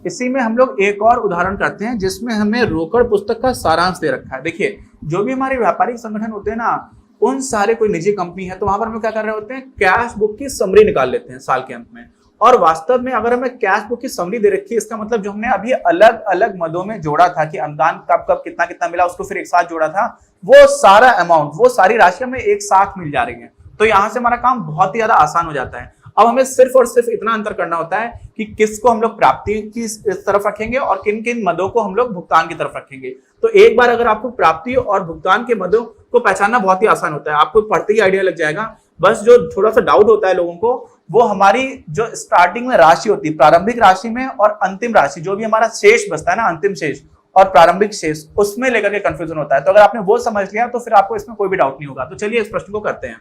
इसी में हम लोग एक और उदाहरण करते हैं जिसमें हमें रोकड़ पुस्तक का सारांश दे रखा है। देखिए, जो भी हमारे व्यापारिक संगठन होते हैं ना, उन सारे कोई निजी कंपनी है तो वहां पर हम क्या कर रहे होते हैं, कैश बुक की समरी निकाल लेते हैं साल के अंत में। और वास्तव में अगर हमें कैश बुक की समरी दे रखी है, इसका मतलब जो हमने अभी अलग अलग मदों में जोड़ा था कि अनुदान कब कब कितना कितना मिला, उसको फिर एक साथ जोड़ा था, वो सारा अमाउंट, वो सारी राशि हमें एक साथ मिल जा रही है। तो यहां से हमारा काम बहुत ही ज्यादा आसान हो जाता है। अब हमें सिर्फ और सिर्फ इतना अंतर करना होता है कि किसको हम लोग प्राप्ति की तरफ रखेंगे और किन किन मदों को हम लोग भुगतान की तरफ रखेंगे। तो एक बार अगर आपको प्राप्ति और भुगतान के मदों को पहचानना बहुत ही आसान होता है, आपको पढ़ते ही आइडिया लग जाएगा। बस जो थोड़ा सा डाउट होता है लोगों को, वो हमारी जो स्टार्टिंग में राशि होती है, प्रारंभिक राशि में और अंतिम राशि, जो भी हमारा शेष बचता है ना, अंतिम शेष और प्रारंभिक शेष, उसमें लेकर के कंफ्यूजन होता है। तो अगर आपने वो समझ लिया तो फिर आपको इसमें कोई भी डाउट नहीं होगा। तो चलिए इस प्रश्न को करते हैं।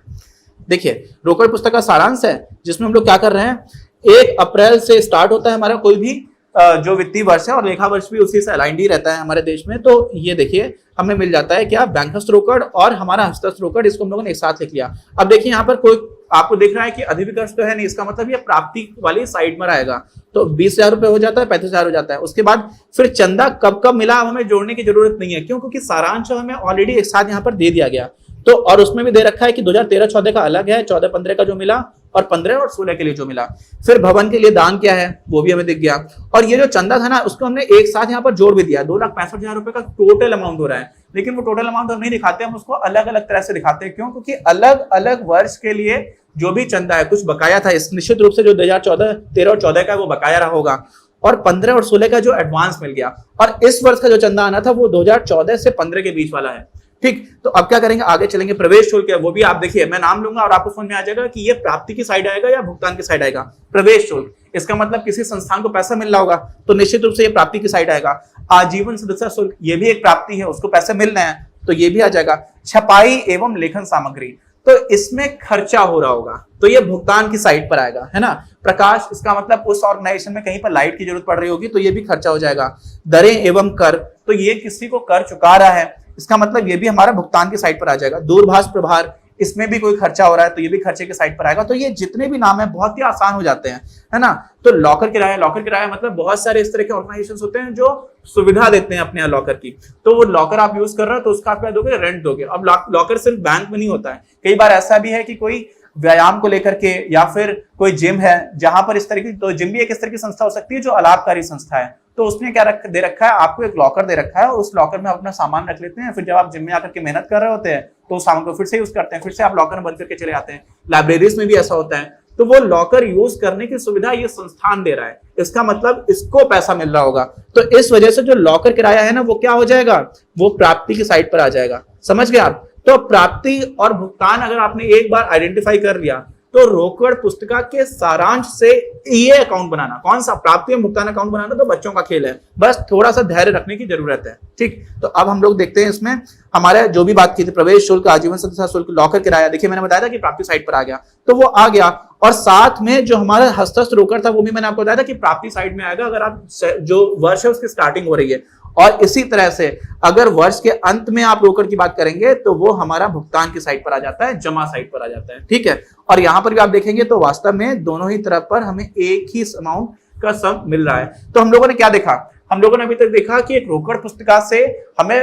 देखिए, रोकड़ पुस्तक का सारांश है जिसमें हम लोग क्या कर रहे हैं, 1 अप्रैल से स्टार्ट होता है हमारा कोई भी जो वित्तीय वर्ष है, और लेखा वर्ष भी उसी से अलाइंड ही रहता है हमारे देश में। तो ये देखिए हमें मिल जाता है क्या, बैंकस्थ रोकड़ और हमारा हस्तस्थ रोकड़, इसको हम लोगों ने एक साथ लिख लिया। अब देखिए यहाँ पर कोई आपको दिख रहा है कि अधिविकर्ष तो है नहीं, इसका मतलब ये प्राप्ति वाली साइड में रहेगा। तो 20,000 रुपए हो जाता है, 35,000 हो जाता है। उसके बाद फिर चंदा कब कब मिला हमें जोड़ने की जरूरत नहीं है, क्यों? क्योंकि सारांश हमें ऑलरेडी एक साथ यहाँ पर दे दिया गया। तो और उसमें भी दे रखा है कि 2013-14 का अलग है, 14-15 का जो मिला, और 15 और 16 के लिए जो मिला। फिर भवन के लिए दान क्या है वो भी हमें दिख गया। और ये जो चंदा था ना, उसको हमने एक साथ यहाँ पर जोड़ भी दिया। 2,65,000 रुपए का टोटल अमाउंट हो रहा है, लेकिन वो टोटल अमाउंट हम नहीं दिखाते, हम उसको अलग अलग तरह से दिखाते हैं। क्यों? क्योंकि अलग अलग वर्ष के लिए जो भी चंदा है, कुछ बकाया था, इस निश्चित रूप से जो 2013 और 14 का वो बकाया रहा होगा, और 15 और 16 का जो एडवांस मिल गया, और इस वर्ष का जो चंदा आना था वो 2014 से 15 के बीच वाला है। ठीक, तो अब क्या करेंगे, आगे चलेंगे। प्रवेश शुल्क है, वो भी आप देखिए, मैं नाम लूंगा और आपको समझ में आ जाएगा कि ये प्राप्ति की साइड आएगा या भुगतान की साइड आएगा। प्रवेश शुल्क, इसका मतलब किसी संस्थान को पैसा मिल रहा होगा, तो निश्चित रूप से ये प्राप्ति की साइड आएगा। आजीवन सदस्य शुल्क, ये भी एक प्राप्ति है, उसको पैसे मिल रहे हैं, तो ये भी आ जाएगा। छपाई एवं लेखन सामग्री, तो इसमें खर्चा हो रहा होगा, तो ये भुगतान की साइड पर आएगा, है ना। प्रकाश, इसका मतलब उस ऑर्गेनाइजेशन में कहीं पर लाइट की जरूरत पड़ रही होगी, तो ये भी खर्चा हो जाएगा। दरें एवं कर, तो ये किसी को कर चुका रहा है, इसका मतलब ये भी हमारा भुगतान की साइड पर आ जाएगा। दूरभाष प्रभार, इसमें भी कोई खर्चा हो रहा है, तो ये भी खर्चे की साइड पर आएगा। तो ये जितने भी नाम है बहुत ही आसान हो जाते हैं, है ना। तो लॉकर किराया, लॉकर किराया मतलब बहुत सारे इस तरह के ऑर्गेनाइजेशंस होते हैं जो सुविधा देते हैं अपने यहाँ लॉकर की। तो वो लॉकर आप यूज कर रहे हो तो उसका आप क्या दोगे, रेंट दोगे। अब लॉकर सिर्फ बैंक में नहीं होता है, कई बार ऐसा भी है कि कोई व्यायाम को लेकर के, या फिर कोई जिम है जहां पर इस तरह की, तो जिम भी एक इस तरह की संस्था हो सकती है जो अलाभकारी संस्था है। तो उसने क्या दे रखा है, आपको एक लॉकर दे रखा है, उस लॉकर में अपना सामान रख लेते हैं, फिर जब आप जिम में आकर के मेहनत कर रहे होते हैं तो उस सामान को फिर से यूज करते हैं, फिर से आप लॉकर में बंद करके चले आते हैं। लाइब्रेरीज में भी ऐसा होता है। तो वो लॉकर यूज करने की सुविधा ये संस्थान दे रहा है, इसका मतलब इसको पैसा मिल रहा होगा। तो इस वजह से जो लॉकर किराया है ना, वो क्या हो जाएगा, वो प्राप्ति की साइड पर आ जाएगा। समझ गए आप। तो प्राप्ति और भुगतान अगर आपने एक बार आइडेंटिफाई कर लिया, तो रोकड़ पुस्तिका के सारांश से ये अकाउंट बनाना, कौन सा, प्राप्ति और भुगतान अकाउंट बनाना तो बच्चों का खेल है, बस थोड़ा सा धैर्य रखने की जरूरत है। ठीक, तो अब हम लोग देखते हैं इसमें हमारे जो भी बात की थी, प्रवेश शुल्क, आजीवन सदस्य शुल्क, लॉकर किराया, देखिए मैंने बताया था कि प्राप्ति साइड पर आ गया, तो वो आ गया। और साथ में जो हमारा हस्तस्थ रोकड़ था वो भी मैंने आपको बताया था कि प्राप्ति साइड में आएगा, अगर आप जो वर्ष है उसकी स्टार्टिंग हो रही है। और इसी तरह से अगर वर्ष के अंत में आप रोकड़ की बात करेंगे तो वो हमारा भुगतान की साइड पर आ जाता है, जमा साइड पर आ जाता है। ठीक है, और यहां पर भी आप देखेंगे तो वास्तव में दोनों ही तरफ पर हमें एक ही अमाउंट का सम मिल रहा है। तो हम लोगों ने क्या देखा, हम लोगों ने अभी तक देखा कि एक रोकड़ पुस्तिका से हमें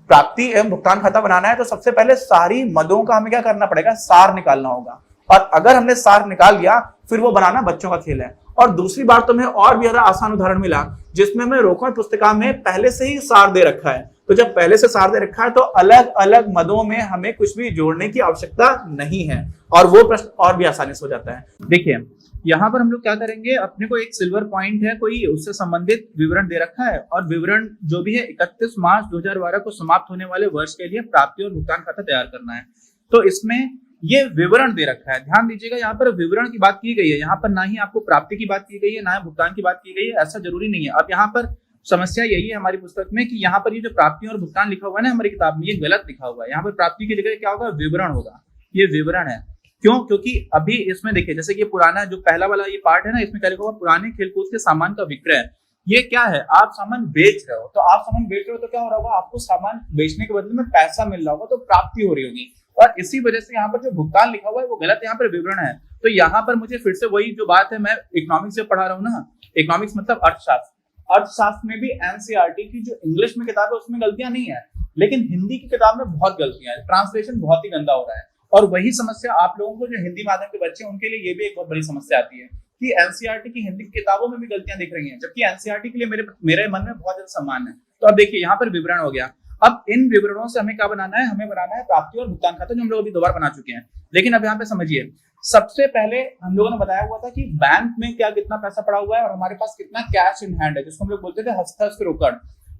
प्राप्ति एवं भुगतान खाता बनाना है, तो सबसे पहले सारी मदों का हमें क्या करना पड़ेगा, सार निकालना होगा। और अगर हमने सार निकाल लिया, फिर वो बनाना बच्चों का खेल है। और दूसरी बार तो हमें और भी ज्यादा आसान उदाहरण मिला, जिसमें हमें रोकड़ पुस्तिका में पहले से ही सार दे रखा है। तो जब पहले से सार दे रखा है तो अलग अलग मदों में हमें कुछ भी जोड़ने की आवश्यकता नहीं है, और वो प्रश्न और भी आसानी से हो जाता है। देखिए यहाँ पर हम लोग क्या करेंगे, अपने को एक सिल्वर पॉइंट है, कोई उससे संबंधित विवरण दे रखा है, और विवरण जो भी है 31 मार्च 2012 को समाप्त होने वाले वर्ष के लिए प्राप्ति और भुगतान खाता तैयार करना है। तो इसमें ये विवरण दे रखा है, ध्यान दीजिएगा, यहाँ पर विवरण की बात की गई है, यहाँ पर ना ही आपको प्राप्ति की बात की गई है, ना ही भुगतान की बात की गई है, ऐसा जरूरी नहीं है। अब यहाँ पर समस्या यही है हमारी पुस्तक में कि यहाँ पर ये जो प्राप्ति और भुगतान लिखा हुआ है ना हमारी किताब में, ये गलत लिखा हुआ है। यहाँ पर प्राप्ति की जगह क्या होगा, विवरण होगा, ये विवरण है। क्यों? क्योंकि अभी इसमें देखिए, जैसे कि पुराना जो पहला वाला ये पार्ट है ना, इसमें क्या लिखा हुआ, पुराने खेलकूद के सामान का विक्रय। ये क्या है, आप सामान बेच रहे हो, तो आप सामान बेच रहे हो तो क्या हो रहा होगा, आपको सामान बेचने के बदले में पैसा मिल रहा होगा, तो प्राप्ति हो रही होगी। और इसी वजह से यहाँ पर जो भुगतान लिखा हुआ है वो गलत, यहाँ पर विवरण है। तो यहाँ पर मुझे फिर से वही जो बात है, मैं इकोनॉमिक्स से पढ़ा रहा हूँ ना, इकोनॉमिक्स मतलब अर्थशास्त्र, अर्थशास्त्र में भी एनसीईआरटी की जो इंग्लिश में किताब है उसमें गलतियां नहीं है, लेकिन हिंदी की किताब में बहुत गलतियां हैं, ट्रांसलेशन बहुत ही गंदा हो रहा है। और वही समस्या आप लोगों को जो हिंदी माध्यम के बच्चे हैं उनके लिए ये भी एक बहुत बड़ी समस्या आती है कि एनसीईआरटी की हिंदी की किताबों में भी गलतियां दिख रही हैं, जबकि एनसीईआरटी के लिए मेरे मन में बहुत ज्यादा सम्मान है। तो अब देखिए यहाँ पर विवरण हो गया। अब इन विवरणों से हमें क्या बनाना है, हमें बनाना है प्राप्ति और भुगतान खाता, जो हम लोग अभी 2 बार बना चुके हैं। लेकिन अब यहाँ पे समझिए, सबसे पहले हम लोगों ने बताया हुआ था कि बैंक में क्या कितना पैसा पड़ा हुआ है और हमारे पास कितना कैश इन हैंड है, जिसको हम लोग बोलते थे हस्तस्थ रोकड़।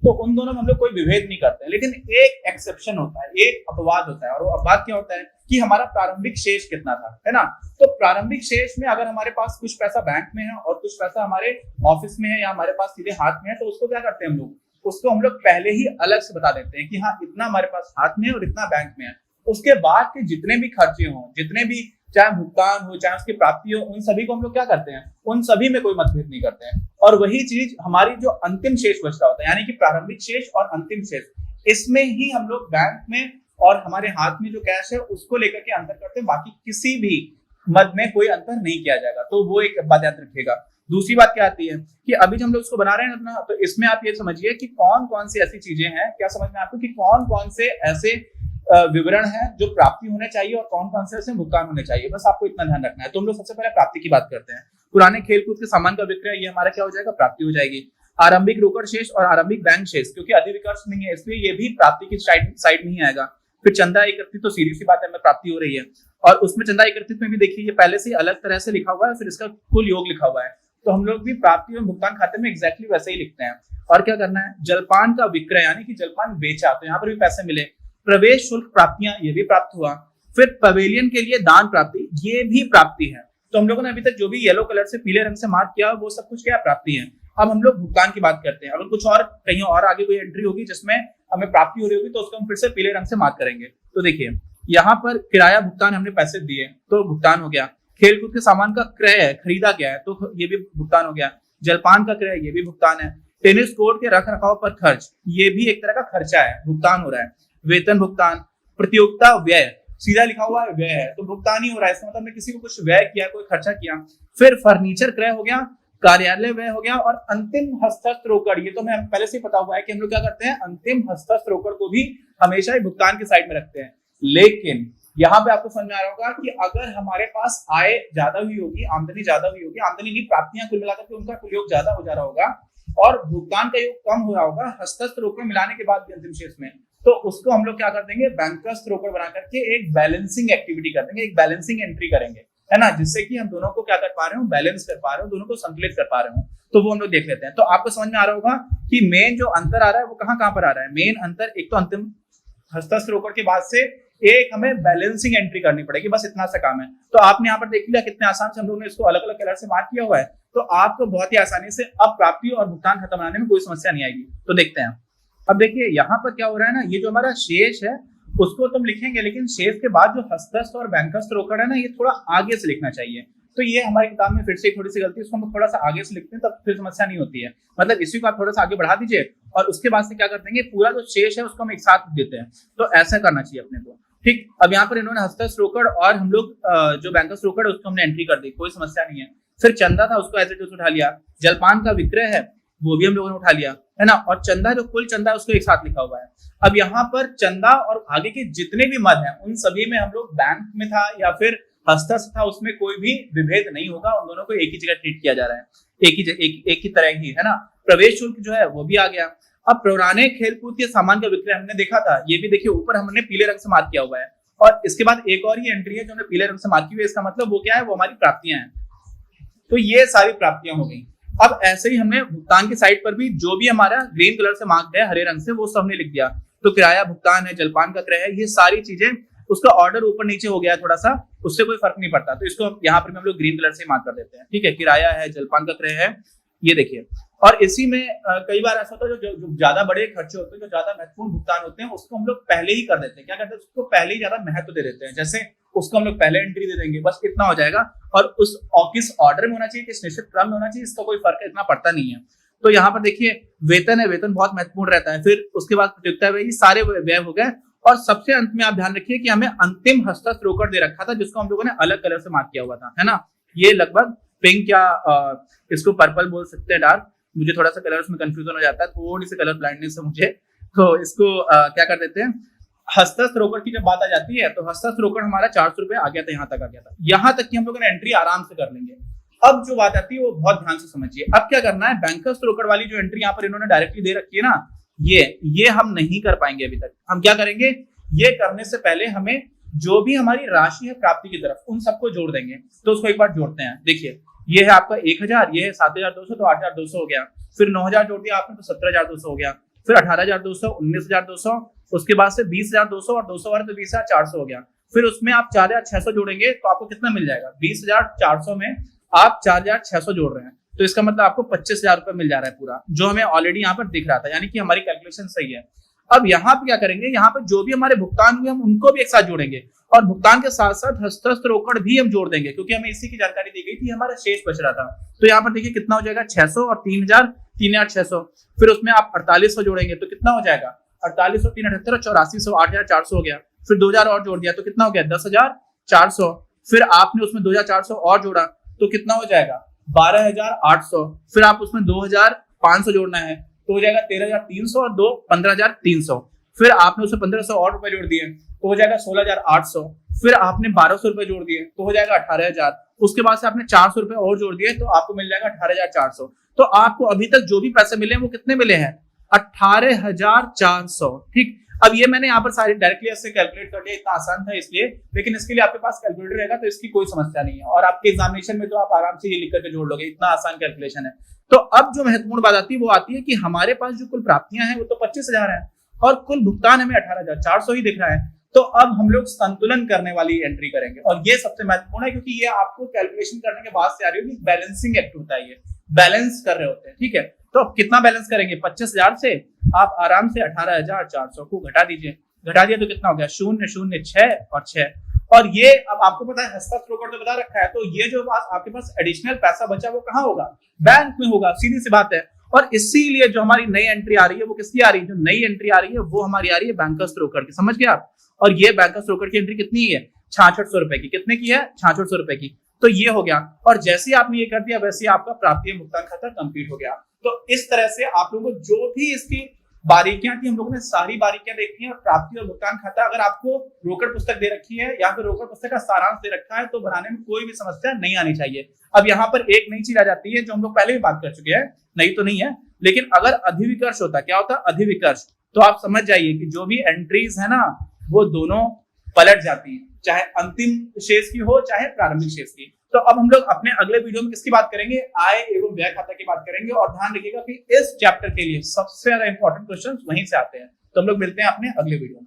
तो उन दोनों में हम लोग कोई विभेद नहीं करते हैं, लेकिन एक एक्सेप्शन होता है, एक अपवाद होता है, और वो अपवाद क्या होता है कि हमारा प्रारंभिक शेष कितना था, है ना। तो प्रारंभिक शेष में अगर हमारे पास कुछ पैसा बैंक में है और कुछ पैसा हमारे ऑफिस में है या हमारे पास सीधे हाथ में है, तो उसको क्या करते हैं हम लोग, उसको हम लोग पहले ही अलग से बता देते हैं कि हाँ इतना हमारे पास हाथ में है और इतना बैंक में है। उसके बाद के जितने भी खर्चे हों, जितने भी चाहे भुगतान हो चाहे उसकी प्राप्ति हो, उन सभी को हम लोग क्या करते हैं, उन सभी में कोई मतभेद नहीं करते हैं। और वही चीज हमारी जो अंतिम शेष बच रहा होता है, यानी कि प्रारंभिक शेष और अंतिम शेष, इसमें ही हम लोग बैंक में और हमारे हाथ में जो कैश है उसको लेकर के अंतर करते हैं। बाकी किसी भी मद में कोई अंतर नहीं किया जाएगा। तो वो एक बात याद रखिएगा। दूसरी बात क्या आती है कि अभी जो हम लोग इसको बना रहे हैं अपना, तो इसमें आप ये समझिए कि कौन कौन सी ऐसी चीजें हैं, क्या समझ में आपको कि कौन कौन से ऐसे विवरण है जो प्राप्ति होने चाहिए और कौन कौन से ऐसे भुगतान होने चाहिए, बस आपको इतना ध्यान रखना है। तो हम लोग सबसे पहले प्राप्ति की बात करते हैं। पुराने खेलकूद के सामान का विक्रय, ये हमारा क्या हो जाएगा, प्राप्ति हो जाएगी। आरंभिक रोकड़ शेष और आरंभिक बैंक शेष, क्योंकि अधिविकर्ष नहीं है इसलिए ये भी प्राप्ति की साइड में ही आएगा। फिर चंदा एकत्रित, तो सीधी सी बात है, में प्राप्ति हो रही है, और उसमें चंदा एकत्रित में भी देखिए ये पहले से अलग तरह से लिखा हुआ है, फिर इसका कुल योग लिखा हुआ है। तो हम लोग भी प्राप्ति और भुगतान खाते में एग्जैक्टली वैसे ही लिखते हैं। और क्या करना है, जलपान का विक्रय, यानी कि जलपान बेचा तो यहाँ पर भी पैसे मिले। प्रवेश शुल्क प्राप्तियां, ये भी प्राप्त हुआ। फिर पवेलियन के लिए दान प्राप्ति, ये भी प्राप्ति है। तो हम लोगों ने अभी तक जो भी येलो कलर से पीले रंग से मार्क किया वो सब कुछ क्या प्राप्ति है। अब हम लोग भुगतान की बात करते हैं। अगर कुछ और कहीं और आगे कोई एंट्री होगी जिसमें हमें प्राप्ति हो रही होगी तो उसको हम फिर से पीले रंग से मार्क करेंगे। तो देखिए यहाँ पर किराया भुगतान, हमने पैसे दिए तो भुगतान हो गया। खेलकूद के सामान का क्रय, खरीदा गया है तो ये भी भुगतान हो गया। जलपान का क्रय, ये भी भुगतान है। टेनिस कोर्ट के रख रखाव पर खर्च, ये भी एक तरह का खर्चा है, भुगतान हो रहा है। वेतन भुगतान, प्रतियोगिता व्यय, सीधा लिखा हुआ है व्यय है तो भुगतान ही हो रहा है, इसका मतलब मैं किसी को कुछ व्यय किया, कोई खर्चा किया। फिर फर्नीचर क्रय हो गया, कार्यालय व्यय हो गया, और अंतिम हस्तस्थ रोकड़, ये तो मैं पहले से ही पता हुआ है कि हम लोग क्या करते हैं, अंतिम हस्तस्थ रोकड़ को भी हमेशा ही भुगतान के साइड में रखते हैं। लेकिन यहाँ पे आपको समझ में आ रहा होगा कि अगर हमारे पास आय ज्यादा हुई होगी, आमदनी ज्यादा हुई होगी, आमदनी की प्राप्तियां कुल मिलाकर के उनका कुल योग ज्यादा हो जा रहा होगा और भुगतान का योग कम हो रहा होगा हस्तस्थ रोकड़ मिलाने के बाद भी अंतिम शेष में, तो उसको हम लोग क्या कर देंगे, बैंकस्थ रोकड़ बना करके एक बैलेंसिंग एक्टिविटी कर देंगे, एक बैलेंसिंग एंट्री करेंगे, है ना, जिससे कि हम दोनों को क्या कर पा रहे हो, बैलेंस कर पा रहे हो, दोनों को संतुलित कर पा रहे हो। तो वो हम लोग देख लेते हैं। तो आपको समझ में आ रहा होगा कि मेन जो अंतर आ रहा है वो कहाँ कहाँ पर आ रहा है। मेन अंतर एक तो अंतिम हस्तस्थ रोकड़ के बाद से एक हमें बैलेंसिंग एंट्री करनी पड़ेगी, बस इतना सा काम है। तो आपने यहाँ पर देख लिया कितने आसान से हम लोगों ने इसको अलग अलग कलर से मार्क किया हुआ है, तो आपको बहुत ही आसानी से अब प्राप्ति और भुगतान खत्म बनाने में कोई समस्या नहीं आएगी। तो देखते हैं। अब देखिए यहाँ पर क्या हो रहा है ना, ये जो हमारा शेष है उसको तुम लिखेंगे, लेकिन शेष के बाद जो हस्तस्थ और बैंकस्थ रोकड़ है ना, ये थोड़ा आगे से लिखना चाहिए। तो ये हमारी किताब में फिर से थोड़ी सी गलती है, इसको हम थोड़ा सा आगे से लिखते हैं तब फिर समस्या नहीं होती है। मतलब इसी को आप थोड़ा सा आगे बढ़ा दीजिए और उसके बाद से क्या कर देंगे, पूरा जो शेष है उसको हम एक साथ देते हैं। तो ऐसा करना चाहिए अपने को, ठीक। अब यहाँ पर इन्होंने हस्तस्थ रोकड़ और हम लोग जो बैंकस्थ रोकड़ है उसको हमने एंट्री कर दी, कोई समस्या नहीं है। फिर चंदा था उसको एज इट इज उठा लिया। जलपान का विक्रय है वो भी हम लोगों ने उठा लिया, है ना। और चंदा जो कुल चंदा है उसको एक साथ लिखा हुआ है। अब यहाँ पर चंदा और आगे के जितने भी मद हैं उन सभी में हम लोग बैंक में था या फिर हस्तस्थ था, उसमें कोई भी विभेद नहीं होगा, उन दोनों को एक ही जगह ट्रीट किया जा रहा है, एक ही तरह ही, है ना। प्रवेश शुल्क जो है वो भी आ गया। अब पुराने खेलकूद के सामान का विक्रय हमने देखा था, ये भी देखिए ऊपर हमने पीले रंग से मार्क किया हुआ है। और इसके बाद एक और ही एंट्री है जो हमने पीले रंग से मार्क की हुई है, इसका मतलब वो क्या है, वो हमारी प्राप्तियां हैं। तो ये सारी प्राप्तियां हो गई। अब ऐसे ही हमने भुगतान की साइड पर भी जो भी हमारा ग्रीन कलर से मार्क्ड है हरे रंग से, वो सब हमने लिख दिया। तो किराया भुगतान है, जलपान का क्रय है, ये सारी चीजें, उसका ऑर्डर ऊपर नीचे हो गया थोड़ा सा, उससे कोई फर्क नहीं पड़ता। तो इसको यहाँ पर हम लोग ग्रीन कलर से मार्क कर देते हैं, ठीक है। किराया है, जलपान का क्रय है, ये देखिए। और इसी में कई बार ऐसा होता है जो ज्यादा बड़े खर्चे होते हैं, जो ज्यादा महत्वपूर्ण भुगतान होते हैं, उसको हम लोग पहले ही कर देते हैं। क्या करते हैं, उसको पहले ही ज्यादा महत्व दे देते हैं। जैसे उसको हम लोग पहले एंट्री दे देंगे, बस इतना हो जाएगा। और उस किस ऑर्डर में होना चाहिए, किस निश्चित क्रम में होना चाहिए, इसका कोई फर्क इतना पड़ता नहीं है। तो यहाँ पर देखिए वेतन है, वेतन बहुत महत्वपूर्ण रहता है। फिर उसके बाद प्रतियोगिता व्यय, ये सारे व्यय हो गए। और सबसे अंत में आप ध्यान रखिए कि हमें अंतिम हस्तस्थ रोकड़ दे रखा था, जिसको हम लोगों ने अलग कलर से मार्क किया हुआ था, है ना। ये लगभग पिंक या इसको पर्पल बोल सकते हैं, डार्क, मुझे थोड़ा सा कलर्स में कंफ्यूजन हो जाता है, थोड़ी सी कलर ब्लाइंडनेस है मुझे, तो इसको क्या कर देते हैं, हस्तस्थ रोकड़ की जब बात आ जाती है तो हस्तस्थ रोकड़ हमारा 400 रुपए आ गया था, यहाँ तक आ गया था, यहाँ तक की हम लोगों ने एंट्री आराम से कर लेंगे। अब जो बात आती है वो बहुत ध्यान से समझिए। अब क्या करना है, बैंकर्स रोकड़ वाली जो एंट्री यहाँ पर इन्होंने डायरेक्टली दे रखी है ना, ये हम नहीं कर पाएंगे अभी तक। हम क्या करेंगे, ये करने से पहले हमें जो भी हमारी राशि है प्राप्ति की तरफ, उन सबको जोड़ देंगे। तो उसको एक बार जोड़ते हैं। देखिए ये है आपका 1000, ये है 7200, तो 8200 हो गया, फिर 9000 जोड़ दिया आपने तो 17200 हो गया, फिर 18200, 19200, उसके बाद से 20200 और 200 वाले तो 20400 हो गया, फिर उसमें आप 4600 जोड़ेंगे तो आपको कितना मिल जाएगा, 20400 में आप 4600 जोड़ रहे हैं तो इसका मतलब आपको 25000 रुपए मिल जा रहा है पूरा, जो हमें ऑलरेडी यहाँ पर दिख रहा था, यानी कि हमारी कैलकुलेशन सही है। अब यहाँ पे क्या करेंगे, यहाँ पे जो भी हमारे भुगतान हुए हम उनको भी एक साथ जोड़ेंगे और भुगतान के साथ साथ हस्तस्थ रोकड़ भी हम जोड़ देंगे, क्योंकि हमें इसी की जानकारी दी गई थी, हमारा शेष बच रहा था। तो यहाँ पर देखिए कितना हो जाएगा, 600 और 3000, 3600, फिर उसमें आप 4800 जोड़ेंगे तो कितना हो जाएगा, 4800, 378, 8400, 8400 हो गया, फिर 2000 और जोड़ दिया तो कितना हो गया, 10400, फिर आपने उसमें 2400 और जोड़ा तो कितना हो जाएगा, 12800, फिर आप उसमें 2500 जोड़ना है तो हो जाएगा 13300 और 2 15300, फिर आपने उसमें 1500 और रुपए जोड़ दिए तो हो जाएगा 16800, फिर आपने 1200 रुपए जोड़ दिए तो हो जाएगा 18000, उसके बाद से आपने 400 रुपए और जोड़ दिए तो आपको मिल जाएगा 18400। तो आपको अभी तक जो भी पैसे मिले हैं वो कितने मिले हैं, 18400। ठीक, अब ये मैंने यहाँ पर सारी डायरेक्टली ऐसे कैलकुलेट कर लिया, इतना आसान था इसलिए, लेकिन इसके लिए आपके पास कैलकुलेटर रहेगा तो इसकी कोई समस्या नहीं है, और आपके एग्जामिनेशन में तो आप आराम से ये लिख करके जोड़ लोगे, इतना आसान कैलकुलेशन है। तो अब जो महत्वपूर्ण बात आती है वो आती है कि हमारे पास जो कुल प्राप्तियां हैं वो तो 25000 है और कुल भुगतान हमें 18400 ही दिख रहा है। तो अब हम लोग संतुलन करने वाली एंट्री करेंगे, और ये सबसे महत्वपूर्ण है क्योंकि ये आपको कैलकुलेशन करने के बाद से आ रही होगी, बैलेंसिंग एक्ट होता है, ये बैलेंस कर रहे होते हैं। ठीक है, तो अब कितना बैलेंस करेंगे, 25000 से आप आराम से 18400 को घटा दीजिए, घटा दिया तो कितना हो गया, 006 और 6, और ये अब आपको पता है हस्तस्थ रोकड़ तो बता रखा है, तो ये जो आपके पास एडिशनल पैसा बचा वो कहाँ होगा, बैंक में होगा, सीधी सी बात है। और इसीलिए जो हमारी नई एंट्री आ रही है वो किसकी आ रही है, जो नई एंट्री आ रही है वो हमारी आ रही है बैंकर्स रोकड़ की, समझ गए आप। और ये बैंकर्स रोकड़ की एंट्री कितनी है, 6600 रुपए की, कितने की है, 6600 रुपए की। तो ये हो गया, और जैसे ही आपने ये कर दिया वैसे ही आपका प्राप्ति भुगतान खाता कंप्लीट हो गया। तो इस तरह से आप लोगों को जो भी इसकी बारीकियां थी हम लोगों ने सारी बारीकियां देखी हैं, और प्राप्ति और भुगतान खाता अगर आपको रोकड़ पुस्तक दे रखी है या फिर रोकड़ पुस्तक का सारांश दे रखा है तो बनाने में कोई भी समस्या नहीं आनी चाहिए। अब यहाँ पर एक नई चीज आ जाती है जो हम लोग पहले भी बात कर चुके हैं, नहीं तो नहीं है, लेकिन अगर अधिविकर्ष होता, क्या होता अधिविकर्ष, तो आप समझ जाइए कि जो भी एंट्रीज है ना वो दोनों पलट जाती है, चाहे अंतिम शेष की हो चाहे प्रारंभिक शेष की। तो अब हम लोग अपने अगले वीडियो में किसकी बात करेंगे, आय एवं व्यय खाता की बात करेंगे, और ध्यान रखिएगा कि इस चैप्टर के लिए सबसे ज्यादा इंपॉर्टेंट क्वेश्चंस वहीं से आते हैं। तो हम लोग मिलते हैं अपने अगले वीडियो में।